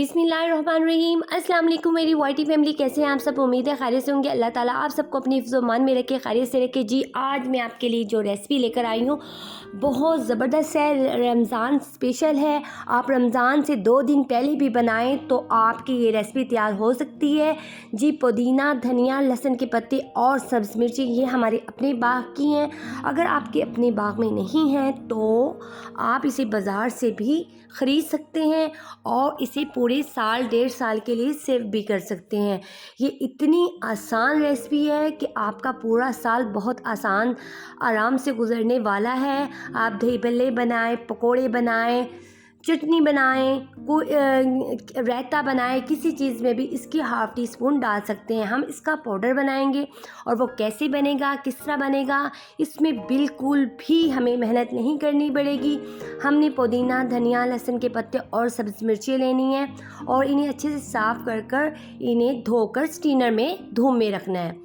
बिस्मिल्लाहिर्रहमानिर्रहीम। अस्सलाम वालेकुम मेरी वाईटी फैमिली, कैसे हैं आप सब। उम्मीद है खैरियत से होंगे। अल्लाह ताला आप सबको अपनी हिफ्ज़-ओ-मान में रखे, खैरियत से रखे। जी आज मैं आपके लिए जो रेसिपी लेकर आई हूँ बहुत ज़बरदस्त है, रमज़ान स्पेशल है। आप रमज़ान से 2 दिन पहले भी बनाएं तो आपकी ये रेसिपी तैयार हो सकती है। जी पुदीना, धनिया, लहसुन के पत्ते और सब्ज़ मिर्ची ये हमारे अपने बाग की हैं। अगर आपके अपने बाग में नहीं हैं तो आप इसे बाज़ार से भी ख़रीद सकते हैं और इसे पूरे साल 1.5 साल के लिए सेव भी कर सकते हैं। ये इतनी आसान रेसिपी है कि आपका पूरा साल बहुत आसान आराम से गुजरने वाला है। आप दही भल्ले बनाएं, पकोड़े बनाएं, चटनी बनाएं, कोई रायता बनाएं, किसी चीज़ में भी इसकी हाफ़ टी स्पून डाल सकते हैं। हम इसका पाउडर बनाएंगे और वो कैसे बनेगा, किस तरह बनेगा, इसमें बिल्कुल भी हमें मेहनत नहीं करनी पड़ेगी। हमने पुदीना, धनिया, लहसुन के पत्ते और सब्ज़ मिर्ची लेनी है और इन्हें अच्छे से साफ़ कर इन्हें धोकर स्टीनर में धूप में रखना है।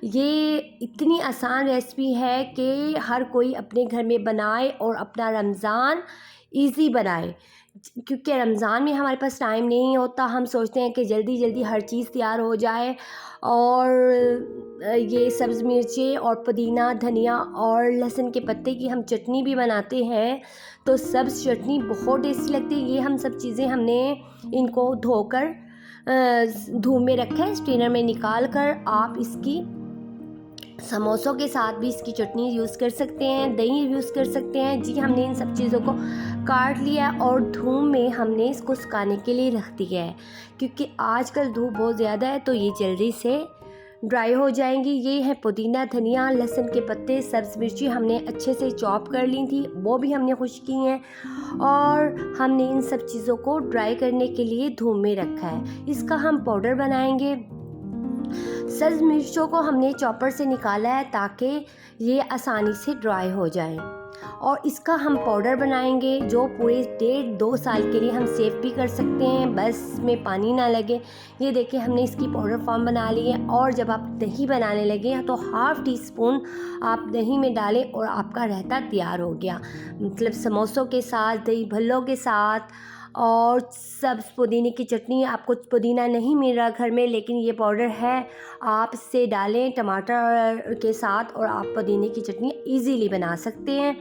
ये इतनी आसान रेसिपी है कि हर कोई अपने घर में बनाए और अपना रमज़ान ईज़ी बनाए, क्योंकि रमज़ान में हमारे पास टाइम नहीं होता। हम सोचते हैं कि जल्दी जल्दी हर चीज़ तैयार हो जाए और ये सब्ज़ मिर्ची और पुदीना, धनिया और लहसुन के पत्ते की हम चटनी भी बनाते हैं तो सब्ज़ चटनी बहुत टेस्टी लगती है। ये हम सब चीज़ें हमने इनको धोकर धूप में रखा है, स्ट्रेनर में निकाल कर आप इसकी समोसों के साथ भी इसकी चटनी यूज़ कर सकते हैं, दही यूज़ कर सकते हैं। जी हमने इन सब चीज़ों को काट लिया और धूप में हमने इसको सुखाने के लिए रख दिया है, क्योंकि आजकल धूप बहुत ज़्यादा है तो ये जल्दी से ड्राई हो जाएंगी। ये है पुदीना, धनिया, लहसुन के पत्ते, सब्ज़ मिर्ची हमने अच्छे से चॉप कर ली थी, वो भी हमने खुश की हैं और हमने इन सब चीज़ों को ड्राई करने के लिए धूप में रखा है। इसका हम पाउडर बनाएंगे। सब्ज़ मिर्चों को हमने चॉपर से निकाला है ताकि ये आसानी से ड्राई हो जाए और इसका हम पाउडर बनाएंगे जो पूरे 1.5-2 साल के लिए हम सेव भी कर सकते हैं, बस में पानी ना लगे। ये देखिए हमने इसकी पाउडर फॉर्म बना ली है और जब आप दही बनाने लगे तो हाफ़ टी स्पून आप दही में डालें और आपका रायता तैयार हो गया। मतलब समोसों के साथ, दही भल्लों के साथ और सब्ज़ पुदीने की चटनी। आपको पुदीना नहीं मिल रहा घर में लेकिन ये पाउडर है, आप इसे डालें टमाटर के साथ और आप पुदीने की चटनी इजीली बना सकते हैं।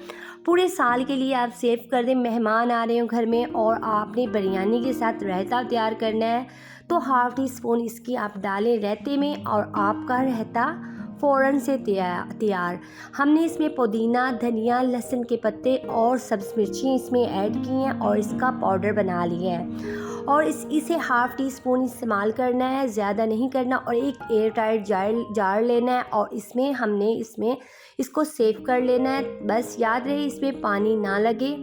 पूरे साल के लिए आप सेव कर दें। मेहमान आ रहे हो घर में और आपने बिरयानी के साथ रायता तैयार करना है तो हाफ़ टी स्पून इसकी आप डालें रायते में और आपका रायता फ़ौरन से तैयार। हमने इसमें पुदीना, धनिया, लहसुन के पत्ते और सब्ज़ मिर्ची इसमें ऐड की हैं और इसका पाउडर बना लिया है और इसे हाफ़ टी स्पून इस्तेमाल करना है, ज़्यादा नहीं करना। और एक एयर टाइट जार लेना है और इसमें हमने इसको सेव कर लेना है। बस याद रहे इसमें पानी ना लगे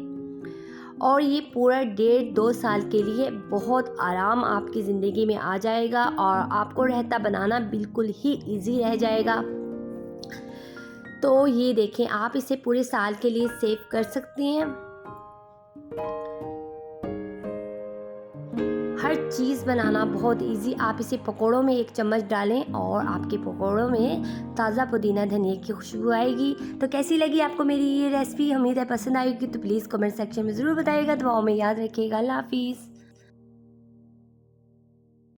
और ये पूरा 1.5-2 साल के लिए बहुत आराम आपकी ज़िंदगी में आ जाएगा और आपको रायता बनाना बिल्कुल ही इजी रह जाएगा। तो ये देखें आप इसे पूरे साल के लिए सेव कर सकते हैं। हर चीज़ बनाना बहुत इजी। आप इसे पकोड़ों में 1 चम्मच डालें और आपके पकोड़ों में ताज़ा पुदीना, धनिया की खुशबू आएगी। तो कैसी लगी आपको मेरी ये रेसिपी? उम्मीद है पसंद आएगी। तो प्लीज़ कमेंट सेक्शन में ज़रूर बताइएगा। दुआओं में याद रखिएगा। अल्लाह हाफ़िज़।